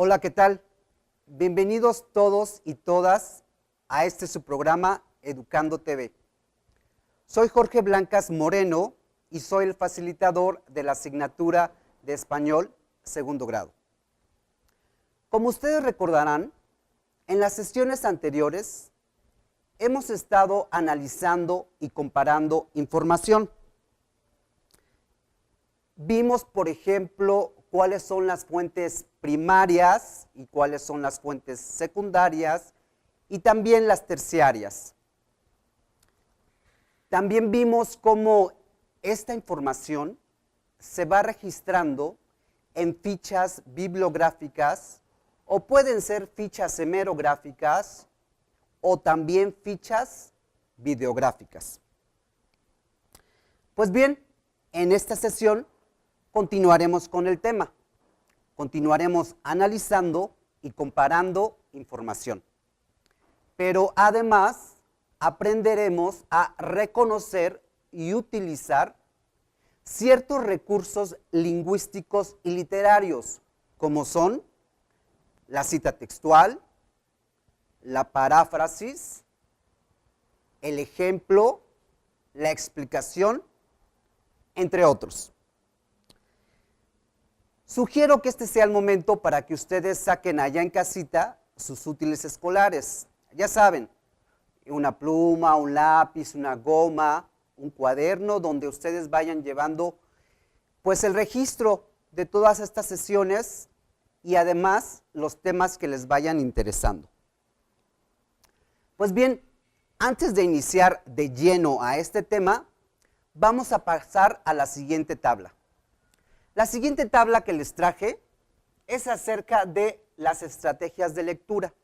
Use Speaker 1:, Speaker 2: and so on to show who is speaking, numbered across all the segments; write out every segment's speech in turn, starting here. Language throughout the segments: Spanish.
Speaker 1: Hola, ¿qué tal? Bienvenidos todos y todas a este su programa Educando TV. Soy Jorge Blancas Moreno y soy el facilitador de la asignatura de Español segundo grado. Como ustedes recordarán, en las sesiones anteriores hemos estado analizando y comparando información. Vimos, por ejemplo, cuáles son las fuentes primarias y cuáles son las fuentes secundarias y también las terciarias. También vimos cómo esta información se va registrando en fichas bibliográficas o pueden ser fichas hemerográficas o también fichas videográficas. Pues bien, en esta sesión continuaremos con el tema. Continuaremos analizando y comparando información. Pero además aprenderemos a reconocer y utilizar ciertos recursos lingüísticos y literarios, como son la cita textual, la paráfrasis, el ejemplo, la explicación, entre otros. Sugiero que este sea el momento para que ustedes saquen allá en casita sus útiles escolares. Ya saben, una pluma, un lápiz, una goma, un cuaderno donde ustedes vayan llevando pues el registro de todas estas sesiones y además los temas que les vayan interesando. Pues bien, antes de iniciar de lleno a este tema, vamos a pasar a la siguiente tabla. La siguiente tabla que les traje es acerca de las estrategias de lectura.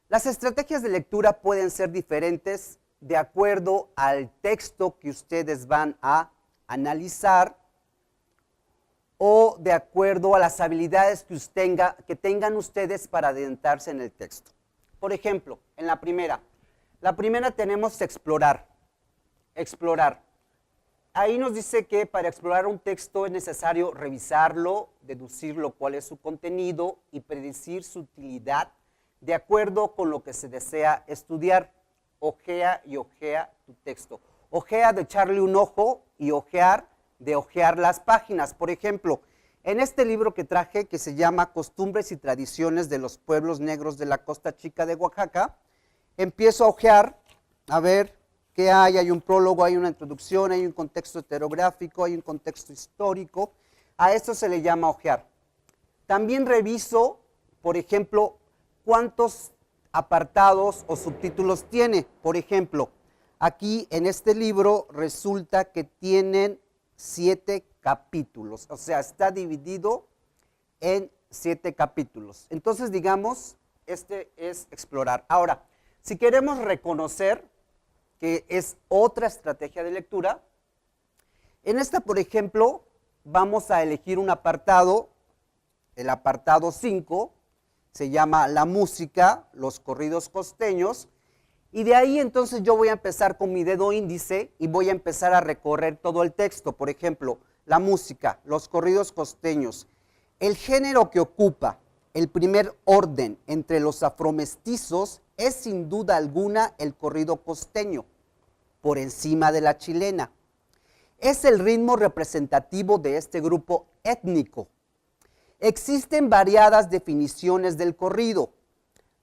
Speaker 1: Las estrategias de lectura pueden ser diferentes de acuerdo al texto que ustedes van a analizar o de acuerdo a las habilidades que tengan ustedes para adentrarse en el texto. Por ejemplo, en la primera tenemos explorar. Ahí nos dice que para explorar un texto es necesario revisarlo, deducirlo cuál es su contenido y predecir su utilidad de acuerdo con lo que se desea estudiar. Ojea y ojea tu texto. Ojea de echarle un ojo y ojear de ojear las páginas. Por ejemplo, en este libro que traje que se llama Costumbres y Tradiciones de los Pueblos Negros de la Costa Chica de Oaxaca, empiezo a ojear, a ver qué hay. Hay un prólogo, hay una introducción, hay un contexto heterográfico, hay un contexto histórico. A esto se le llama ojear. También reviso, por ejemplo, cuántos apartados o subtítulos tiene. Por ejemplo, aquí en este libro resulta que tienen 7 capítulos, o sea, está dividido en 7 capítulos. Entonces, digamos, este es explorar. Ahora, si queremos reconocer que es otra estrategia de lectura, en esta, por ejemplo, vamos a elegir un apartado, el apartado 5, se llama la música, los corridos costeños, y de ahí entonces yo voy a empezar con mi dedo índice y voy a empezar a recorrer todo el texto. Por ejemplo, la música, los corridos costeños. El género que ocupa el primer orden entre los afromestizos es sin duda alguna el corrido costeño, por encima de la chilena. Es el ritmo representativo de este grupo étnico. Existen variadas definiciones del corrido.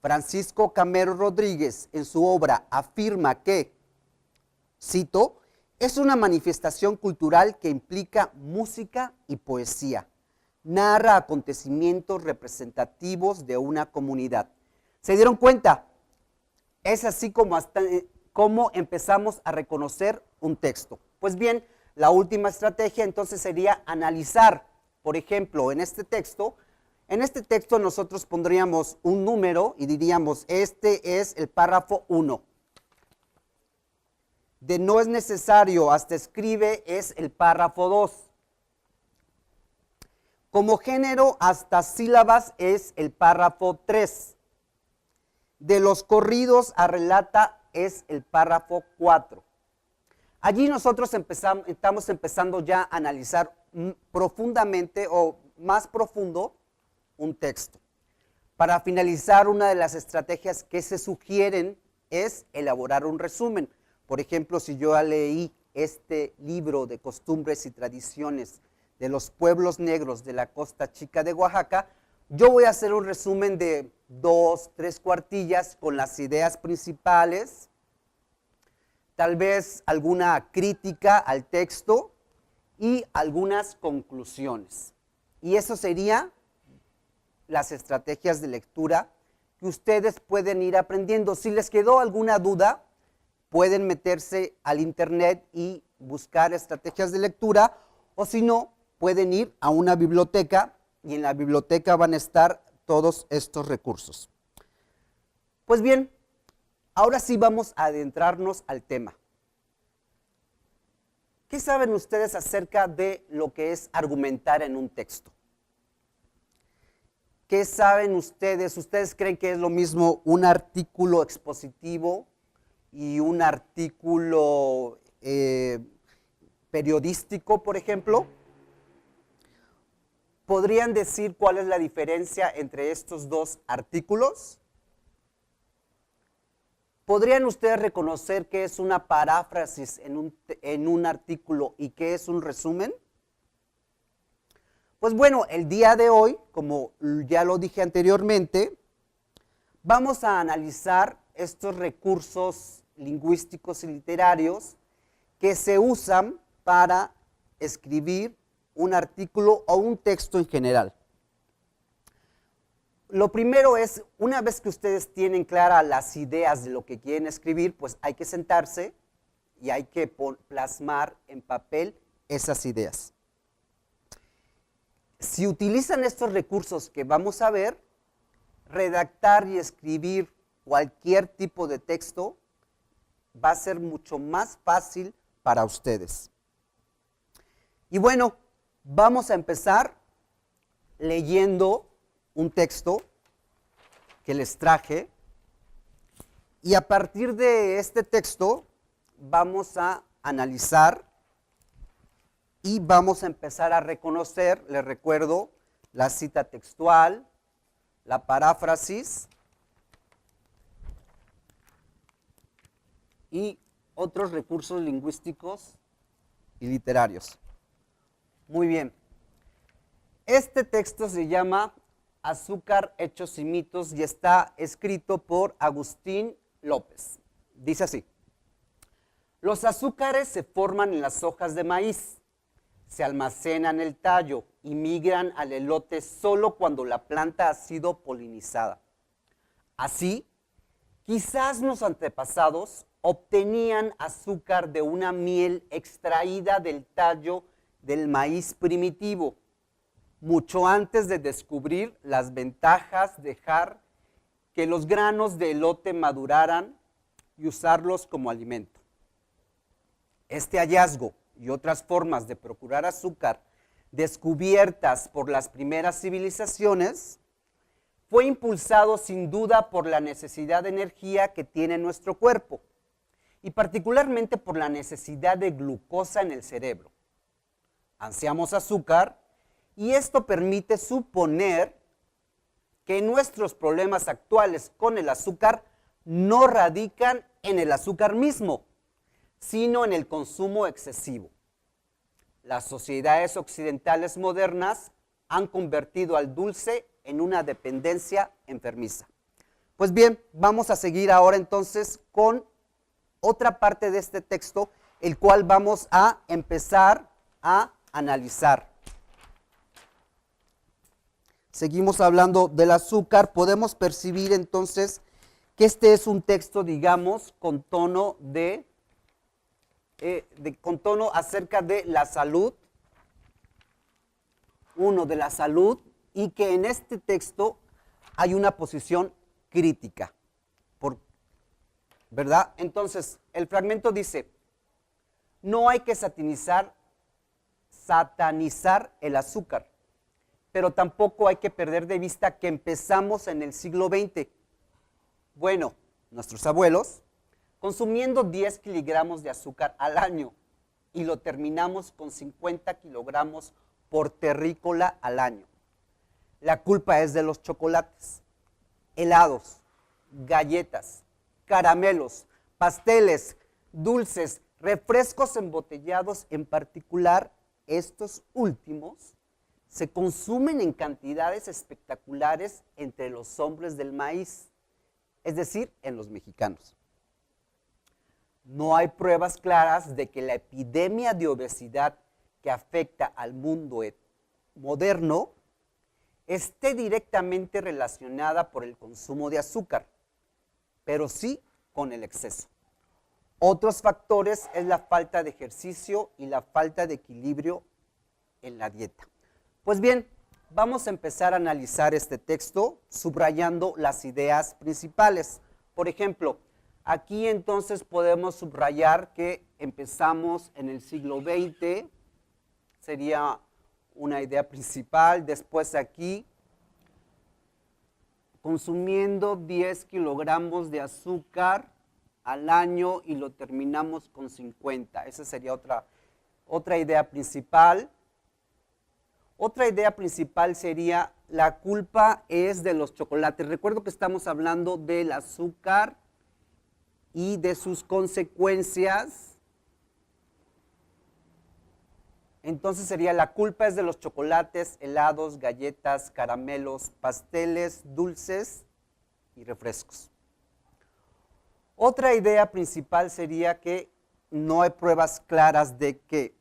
Speaker 1: Francisco Camero Rodríguez, en su obra, afirma que, cito, es una manifestación cultural que implica música y poesía. Narra acontecimientos representativos de una comunidad. ¿Se dieron cuenta? Es así como empezamos a reconocer un texto. Pues bien, la última estrategia entonces sería analizar. Por ejemplo, en este texto nosotros pondríamos un número y diríamos, este es el párrafo 1. De no es necesario, hasta escribe, es el párrafo 2. Como género, hasta sílabas, es el párrafo 3. De los corridos a relata, es el párrafo 4. Allí nosotros estamos empezando ya a analizar profundamente o más profundo un texto. Para finalizar, una de las estrategias que se sugieren es elaborar un resumen. Por ejemplo, si yo ya leí este libro de costumbres y tradiciones de los pueblos negros de la Costa Chica de Oaxaca, yo voy a hacer un resumen de 2, 3 cuartillas con las ideas principales, tal vez alguna crítica al texto y algunas conclusiones. Y eso sería las estrategias de lectura que ustedes pueden ir aprendiendo. Si les quedó alguna duda, pueden meterse al internet y buscar estrategias de lectura, o si no, pueden ir a una biblioteca y en la biblioteca van a estar todos estos recursos. Pues bien, ahora sí vamos a adentrarnos al tema. ¿Qué saben ustedes acerca de lo que es argumentar en un texto? ¿Qué saben ustedes? ¿Ustedes creen que es lo mismo un artículo expositivo y un artículo periodístico, por ejemplo? ¿Podrían decir cuál es la diferencia entre estos dos artículos? ¿Podrían ustedes reconocer qué es una paráfrasis en un artículo y qué es un resumen? Pues bueno, el día de hoy, como ya lo dije anteriormente, vamos a analizar estos recursos lingüísticos y literarios que se usan para escribir un artículo o un texto en general. Lo primero es, una vez que ustedes tienen claras las ideas de lo que quieren escribir, pues hay que sentarse y hay que plasmar en papel esas ideas. Si utilizan estos recursos que vamos a ver, redactar y escribir cualquier tipo de texto va a ser mucho más fácil para ustedes. Y bueno, vamos a empezar leyendo un texto que les traje y a partir de este texto vamos a analizar y vamos a empezar a reconocer, les recuerdo, la cita textual, la paráfrasis y otros recursos lingüísticos y literarios. Muy bien. Este texto se llama Azúcar, Hechos y Mitos y está escrito por Agustín López. Dice así: los azúcares se forman en las hojas de maíz, se almacenan en el tallo y migran al elote solo cuando la planta ha sido polinizada. Así, quizás los antepasados obtenían azúcar de una miel extraída del tallo del maíz primitivo, mucho antes de descubrir las ventajas de dejar que los granos de elote maduraran y usarlos como alimento. Este hallazgo y otras formas de procurar azúcar descubiertas por las primeras civilizaciones fue impulsado sin duda por la necesidad de energía que tiene nuestro cuerpo y particularmente por la necesidad de glucosa en el cerebro. Ansiamos azúcar y esto permite suponer que nuestros problemas actuales con el azúcar no radican en el azúcar mismo, sino en el consumo excesivo. Las sociedades occidentales modernas han convertido al dulce en una dependencia enfermiza. Pues bien, vamos a seguir ahora entonces con otra parte de este texto, el cual vamos a empezar a analizar. Seguimos hablando del azúcar. Podemos percibir entonces que este es un texto, digamos, con tono acerca de la salud, de la salud, y que en este texto hay una posición crítica, ¿verdad? Entonces, el fragmento dice: no hay que satanizar el azúcar, pero tampoco hay que perder de vista que empezamos en el siglo XX. Bueno, nuestros abuelos consumiendo 10 kilogramos de azúcar al año y lo terminamos con 50 kilogramos por terrícola al año. La culpa es de los chocolates. helados, galletas, caramelos, pasteles, dulces, refrescos embotellados, en particular estos últimos, se consumen en cantidades espectaculares entre los hombres del maíz, es decir, en los mexicanos. No hay pruebas claras de que la epidemia de obesidad que afecta al mundo moderno esté directamente relacionada por el consumo de azúcar, pero sí con el exceso. Otros factores es la falta de ejercicio y la falta de equilibrio en la dieta. Pues bien, vamos a empezar a analizar este texto subrayando las ideas principales. Por ejemplo, aquí entonces podemos subrayar que empezamos en el siglo XX, sería una idea principal. Después aquí, consumiendo 10 kilogramos de azúcar al año y lo terminamos con 50. Esa sería otra idea principal. Otra idea principal sería la culpa es de los chocolates. Recuerdo que estamos hablando del azúcar y de sus consecuencias. Entonces sería la culpa es de los chocolates, helados, galletas, caramelos, pasteles, dulces y refrescos. Otra idea principal sería que no hay pruebas claras de que,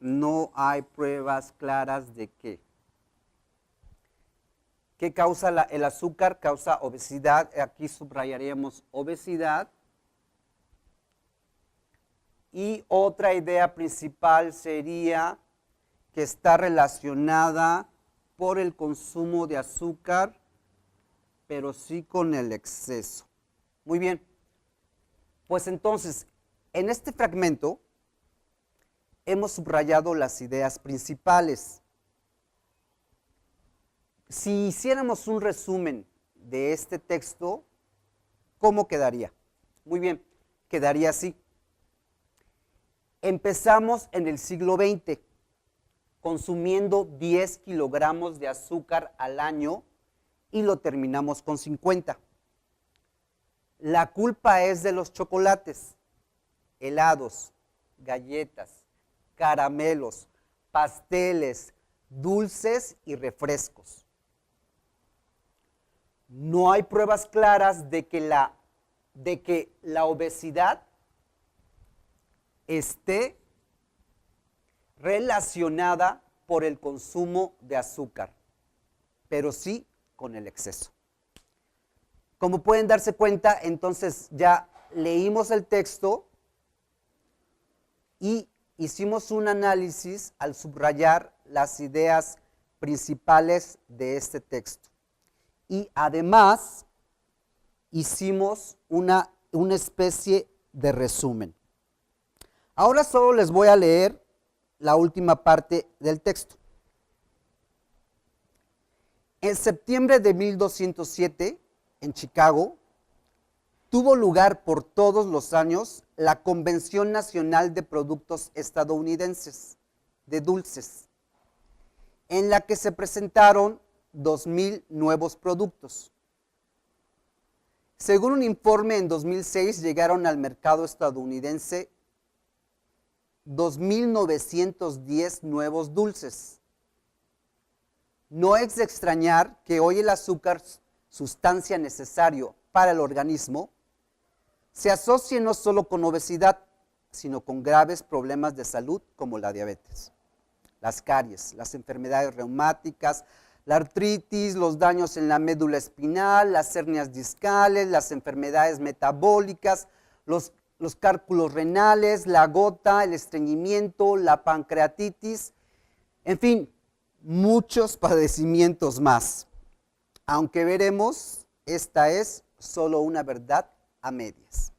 Speaker 1: ¿Qué causa el azúcar? Causa obesidad. Aquí subrayaríamos obesidad. Y otra idea principal sería que está relacionada por el consumo de azúcar, pero sí con el exceso. Muy bien. Pues entonces, en este fragmento hemos subrayado las ideas principales. Si hiciéramos un resumen de este texto, ¿cómo quedaría? Muy bien, quedaría así. Empezamos en el siglo XX, consumiendo 10 kilogramos de azúcar al año y lo terminamos con 50. La culpa es de los chocolates, helados, galletas, caramelos, pasteles, dulces y refrescos. No hay pruebas claras de que la obesidad esté relacionada por el consumo de azúcar, pero sí con el exceso. Como pueden darse cuenta, entonces ya leímos el texto y hicimos un análisis al subrayar las ideas principales de este texto. Y además hicimos una especie de resumen. Ahora solo les voy a leer la última parte del texto. En septiembre de 1207, en Chicago, tuvo lugar por todos los años la Convención Nacional de Productos Estadounidenses de Dulces, en la que se presentaron 2,000 nuevos productos. Según un informe, en 2006 llegaron al mercado estadounidense 2,910 nuevos dulces. No es de extrañar que hoy el azúcar, sustancia necesaria para el organismo, se asocie no solo con obesidad, sino con graves problemas de salud como la diabetes, las caries, las enfermedades reumáticas, la artritis, los daños en la médula espinal, las hernias discales, las enfermedades metabólicas, los cálculos renales, la gota, el estreñimiento, la pancreatitis, en fin, muchos padecimientos más. Aunque veremos, esta es solo una verdad a medias.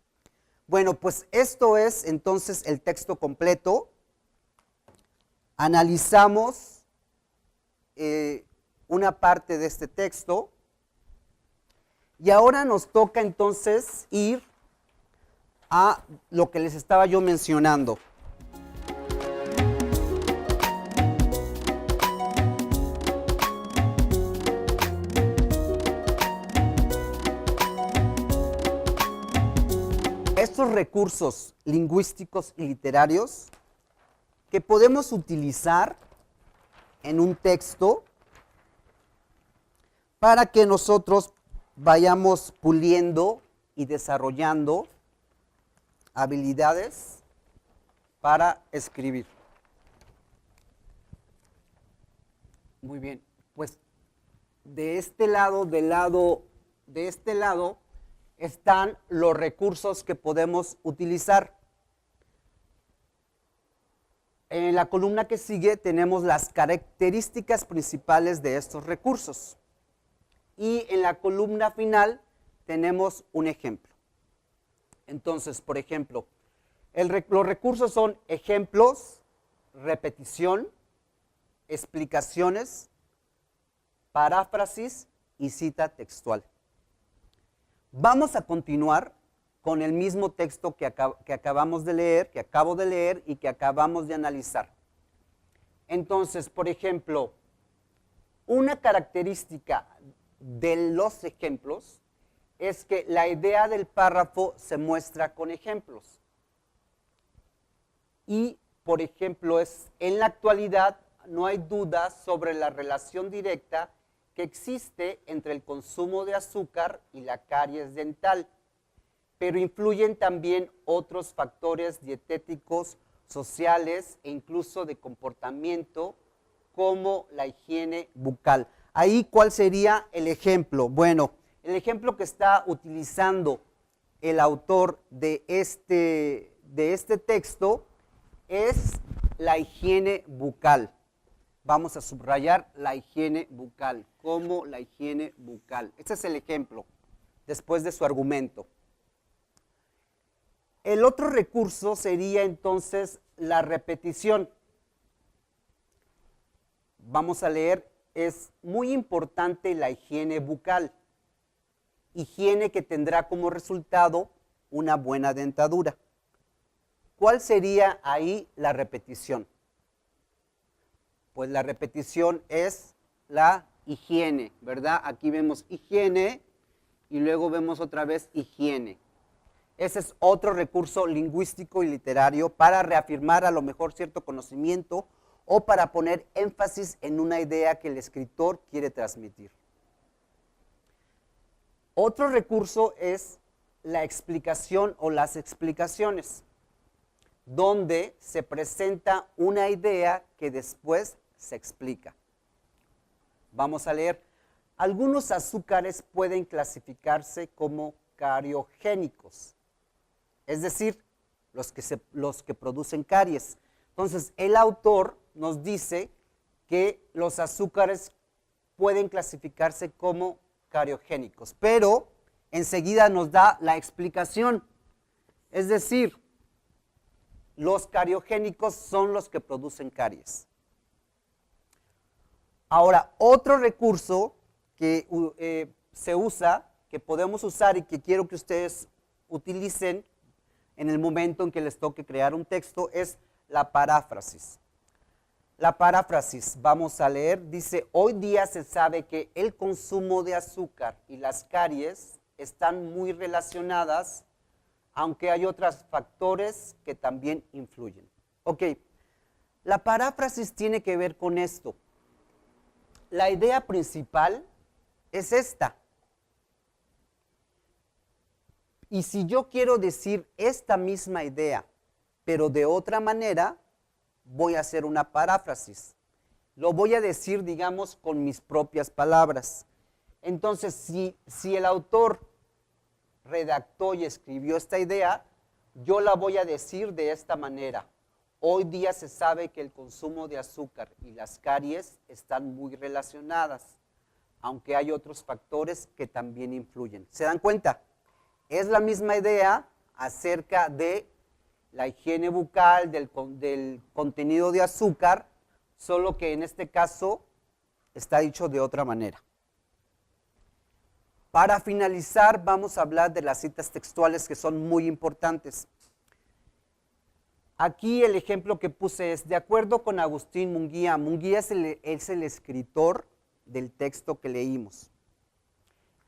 Speaker 1: Bueno, pues esto es entonces el texto completo. Analizamos una parte de este texto y ahora nos toca entonces ir a lo que les estaba yo mencionando. estos recursos lingüísticos y literarios que podemos utilizar en un texto para que nosotros vayamos puliendo y desarrollando habilidades para escribir. Muy bien, pues de este lado, de este lado están los recursos que podemos utilizar. En la columna que sigue tenemos las características principales de estos recursos. Y en la columna final tenemos un ejemplo. Entonces, por ejemplo, los recursos son ejemplos, repetición, explicaciones, paráfrasis y cita textual. Vamos a continuar con el mismo texto que acabamos de leer, que acabo de leer y que acabamos de analizar. Entonces, por ejemplo, una característica de los ejemplos es que la idea del párrafo se muestra con ejemplos. Y, por ejemplo, en la actualidad no hay duda sobre la relación directa que existe entre el consumo de azúcar y la caries dental, pero influyen también otros factores dietéticos, sociales e incluso de comportamiento, como la higiene bucal. Ahí, ¿cuál sería el ejemplo? Bueno, el ejemplo que está utilizando el autor de este texto es la higiene bucal. Vamos a subrayar la higiene bucal, como la higiene bucal. Este es el ejemplo, después de su argumento. El otro recurso sería entonces la repetición. Vamos a leer, es muy importante la higiene bucal. Higiene que tendrá como resultado una buena dentadura. ¿Cuál sería ahí la repetición? Pues la repetición es la higiene, ¿verdad? Aquí vemos higiene y luego vemos otra vez higiene. Ese es otro recurso lingüístico y literario para reafirmar a lo mejor cierto conocimiento o para poner énfasis en una idea que el escritor quiere transmitir. Otro recurso es la explicación o las explicaciones, donde se presenta una idea que después se explica. Vamos a leer. Algunos azúcares pueden clasificarse como cariogénicos, es decir, los que producen caries. Entonces, el autor nos dice que los azúcares pueden clasificarse como cariogénicos, pero enseguida nos da la explicación. Es decir, los cariogénicos son los que producen caries. Ahora, otro recurso que se usa, que podemos usar y que quiero que ustedes utilicen en el momento en que les toque crear un texto, es la paráfrasis. La paráfrasis, vamos a leer, dice: hoy día se sabe que el consumo de azúcar y las caries están muy relacionadas, aunque hay otros factores que también influyen. Ok, la paráfrasis tiene que ver con esto. La idea principal es esta. Y si yo quiero decir esta misma idea, pero de otra manera, voy a hacer una paráfrasis. Lo voy a decir, digamos, con mis propias palabras. Entonces, si el autor redactó y escribió esta idea, yo la voy a decir de esta manera. Hoy día se sabe que el consumo de azúcar y las caries están muy relacionadas, aunque hay otros factores que también influyen. ¿Se dan cuenta? Es la misma idea acerca de la higiene bucal, del contenido de azúcar, solo que en este caso está dicho de otra manera. Para finalizar, vamos a hablar de las citas textuales que son muy importantes. Aquí el ejemplo que puse es, de acuerdo con Agustín Munguía. Munguía es el escritor del texto que leímos.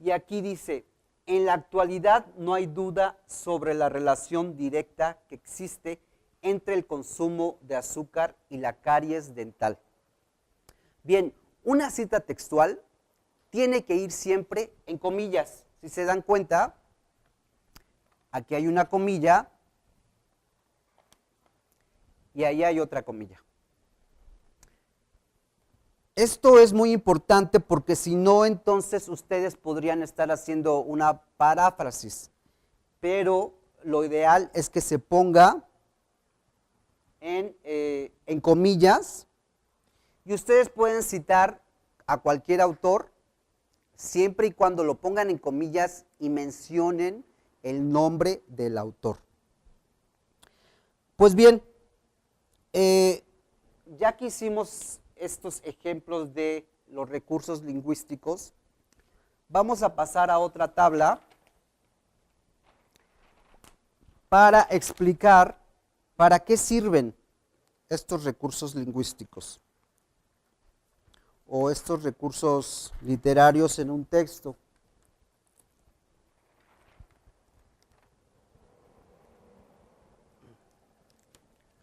Speaker 1: Y aquí dice, En la actualidad no hay duda sobre la relación directa que existe entre el consumo de azúcar y la caries dental. Bien, una cita textual tiene que ir siempre en comillas. Si se dan cuenta, aquí hay una comilla y ahí hay otra comilla. Esto es muy importante porque si no, entonces ustedes podrían estar haciendo una paráfrasis, pero lo ideal es que se ponga en comillas y ustedes pueden citar a cualquier autor siempre y cuando lo pongan en comillas y mencionen el nombre del autor. Pues bien, ya que hicimos estos ejemplos de los recursos lingüísticos, vamos a pasar a otra tabla para explicar para qué sirven estos recursos lingüísticos o estos recursos literarios en un texto.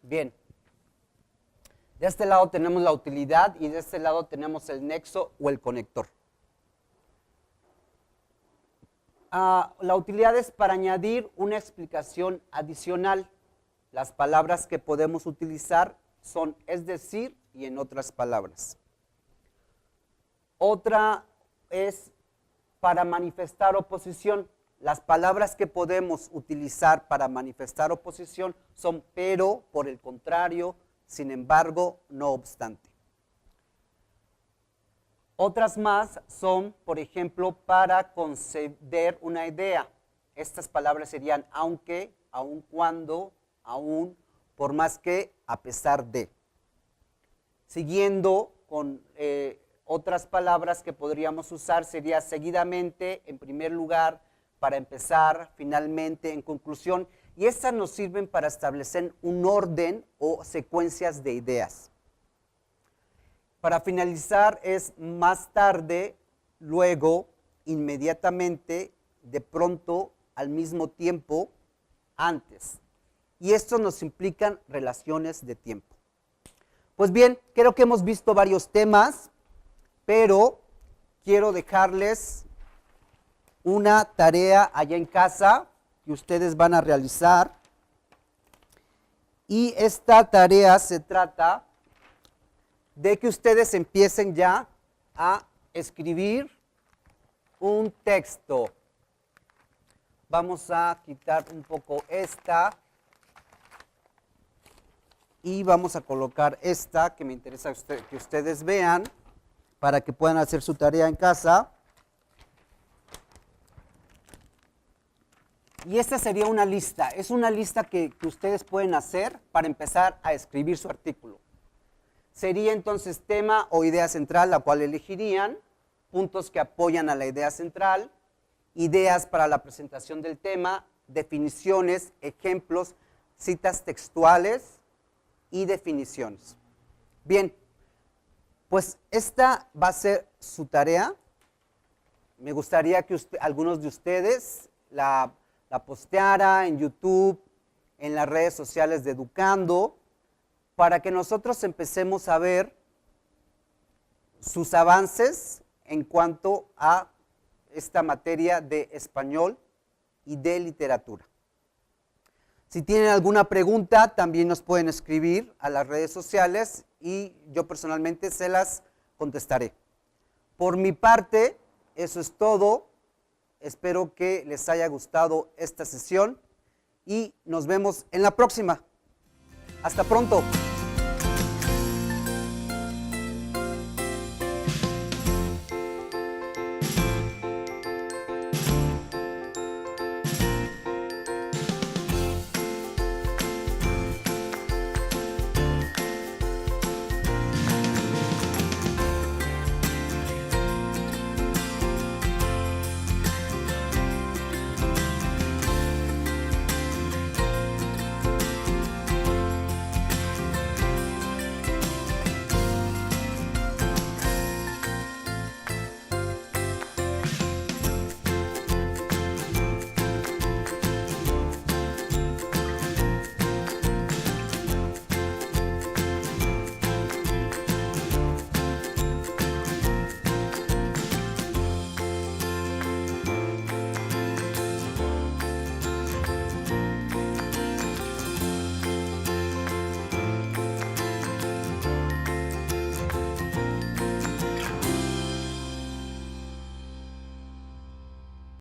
Speaker 1: Bien. De este lado tenemos la utilidad y de este lado tenemos el nexo o el conector. La utilidad es para añadir una explicación adicional. Las palabras que podemos utilizar son es decir y en otras palabras. Otra es para manifestar oposición. Las palabras que podemos utilizar para manifestar oposición son pero, por el contrario, sin embargo, no obstante. Otras más son, por ejemplo, para conceder una idea. Estas palabras serían aunque, aun cuando, aún, por más que, a pesar de. Siguiendo con otras palabras que podríamos usar sería seguidamente, en primer lugar, para empezar, finalmente, en conclusión. Y estas nos sirven para establecer un orden o secuencias de ideas. Para finalizar es más tarde, luego, inmediatamente, de pronto, al mismo tiempo, antes. Y estos nos implican relaciones de tiempo. Pues bien, creo que hemos visto varios temas, pero quiero dejarles una tarea allá en casa que ustedes van a realizar. Y esta tarea se trata de que ustedes empiecen ya a escribir un texto. Vamos a quitar un poco esta y vamos a colocar esta que me interesa que ustedes vean para que puedan hacer su tarea en casa. Y esta sería una lista, es una lista que ustedes pueden hacer para empezar a escribir su artículo. Sería entonces tema o idea central, la cual elegirían, puntos que apoyan a la idea central, ideas para la presentación del tema, definiciones, ejemplos, citas textuales y definiciones. Bien, pues esta va a ser su tarea. Me gustaría que algunos de ustedes la posteara en YouTube, en las redes sociales de Educando, para que nosotros empecemos a ver sus avances en cuanto a esta materia de español y de literatura. Si tienen alguna pregunta, también nos pueden escribir a las redes sociales y yo personalmente se las contestaré. Por mi parte, eso es todo. Espero que les haya gustado esta sesión y nos vemos en la próxima. Hasta pronto.